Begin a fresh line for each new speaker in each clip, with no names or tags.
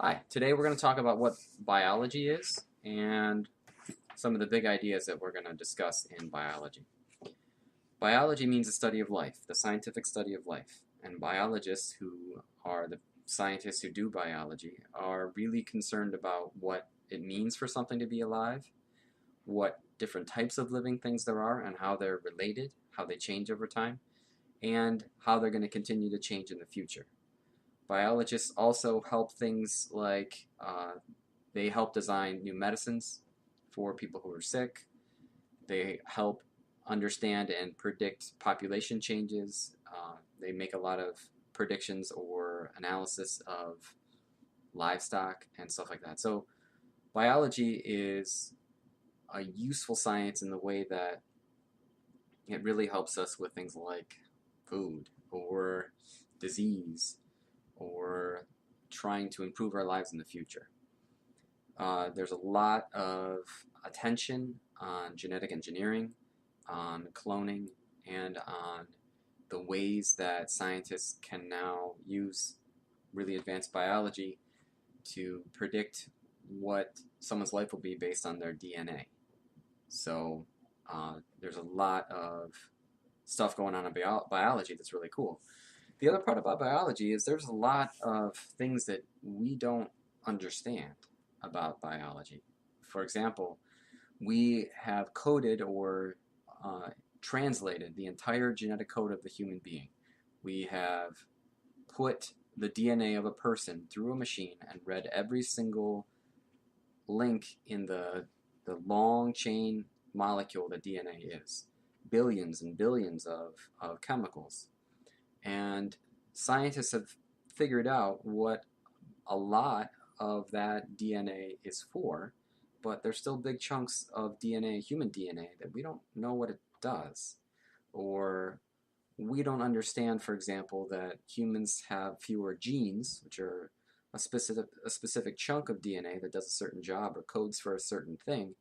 Hi, today we're going to talk about what biology is and some of the big ideas that we're going to discuss in biology. Biology means the study of life, the scientific study of life, and biologists, who are the scientists who do biology, are really concerned about what it means for something to be alive, what different types of living things there are, and how they're related, how they change over time, and how they're going to continue to change in the future. Biologists also help things like they help design new medicines for people who are sick. They help understand and predict population changes. They make a lot of predictions or analysis of livestock and stuff like that. So, biology is a useful science in the way that it really helps us with things like food or disease or trying to improve our lives in the future. There's a lot of attention on genetic engineering, on cloning, and on the ways that scientists can now use really advanced biology to predict what someone's life will be based on their DNA. So there's a lot of stuff going on in biology that's really cool. The other part about biology is there's a lot of things that we don't understand about biology. For example, we have coded or translated the entire genetic code of the human being. We have put the DNA of a person through a machine and read every single link in the long chain molecule that DNA is. Billions and billions of chemicals. And scientists have figured out what a lot of that DNA is for, but there's still big chunks of DNA, human DNA, that we don't know what it does. Or we don't understand, for example, that humans have fewer genes, which are a specific chunk of DNA that does a certain job or codes for a certain thing,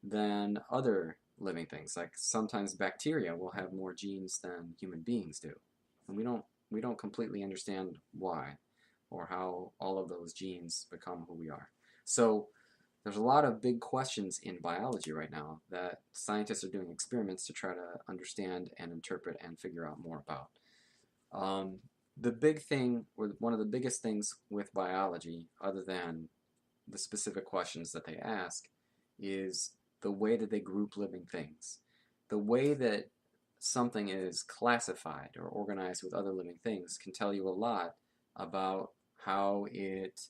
than other living things. Like sometimes bacteria will have more genes than human beings do, and we don't completely understand why or how all of those genes become who we are. So there's a lot of big questions in biology right now that scientists are doing experiments to try to understand and interpret and figure out more about. Um, the big thing, or one of the biggest things with biology, other than the specific questions that they ask, is the way that they group living things. The way that something is classified or organized with other living things can tell you a lot about how it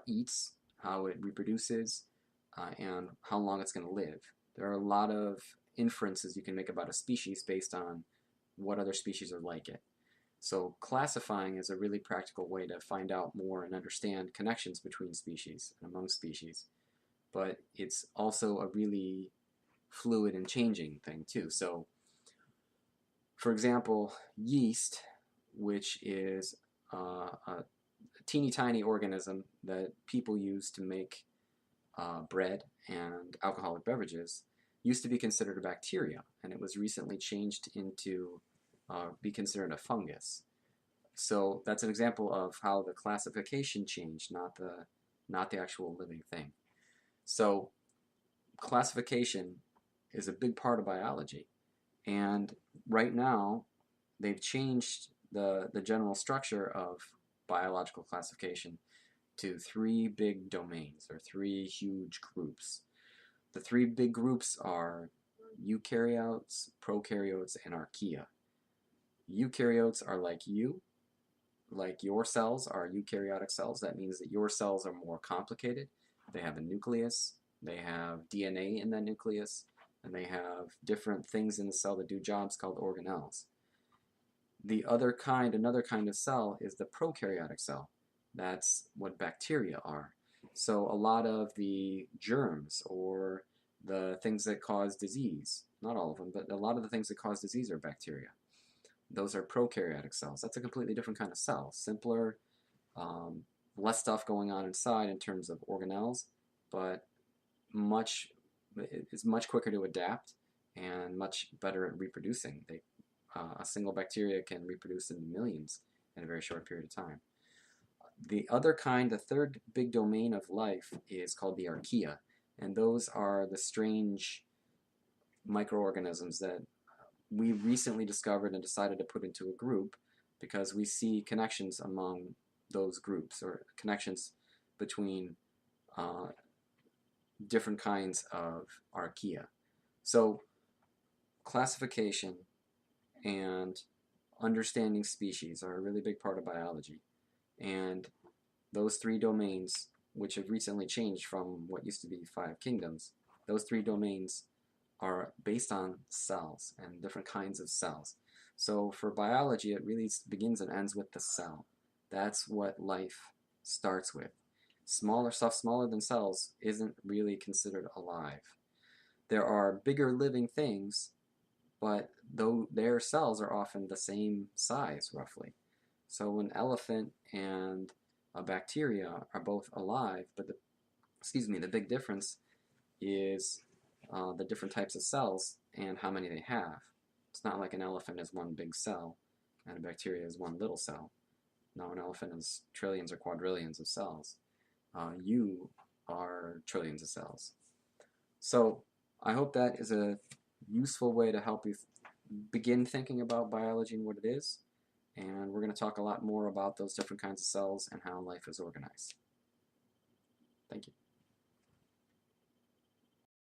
eats, how it reproduces, and how long it's going to live. There are a lot of inferences you can make about a species based on what other species are like it. So classifying is a really practical way to find out more and understand connections between species and among species. But it's also a really fluid and changing thing too. So, for example, yeast, which is a teeny tiny organism that people use to make bread and alcoholic beverages, used to be considered a bacteria, and it was recently changed into be considered a fungus. So that's an example of how the classification changed, not the actual living thing. So classification is a big part of biology, and right now they've changed the general structure of biological classification to three big domains or three huge groups. The three big groups are eukaryotes, prokaryotes, and archaea. Eukaryotes are like your cells are eukaryotic cells. That means that your cells are more complicated. They have a nucleus, they have DNA in that nucleus, and they have different things in the cell that do jobs called organelles. Another kind of cell is the prokaryotic cell. That's what bacteria are. So a lot of the germs or the things that cause disease, not all of them, but a lot of the things that cause disease are bacteria. Those are prokaryotic cells. That's a completely different kind of cell. Simpler, um, less stuff going on inside in terms of organelles, but much it's much quicker to adapt and much better at reproducing. A single bacteria can reproduce into millions in a very short period of time. The other kind, the third big domain of life, is called the Archaea, and those are the strange microorganisms that we recently discovered and decided to put into a group because we see connections among those groups, or connections between different kinds of Archaea. So classification and understanding species are a really big part of biology, and those three domains, which have recently changed from what used to be 5 kingdoms, those 3 domains are based on cells and different kinds of cells. So for biology, it really begins and ends with the cell. That's what life starts with. Smaller stuff, smaller than cells, isn't really considered alive. There are bigger living things, but though their cells are often the same size, roughly. So an elephant and a bacteria are both alive, but the big difference is the different types of cells and how many they have. It's not like an elephant is one big cell and a bacteria is one little cell. No, an elephant is trillions or quadrillions of cells. You are trillions of cells. So I hope that is a useful way to help you begin thinking about biology and what it is. And we're going to talk a lot more about those different kinds of cells and how life is organized. Thank you.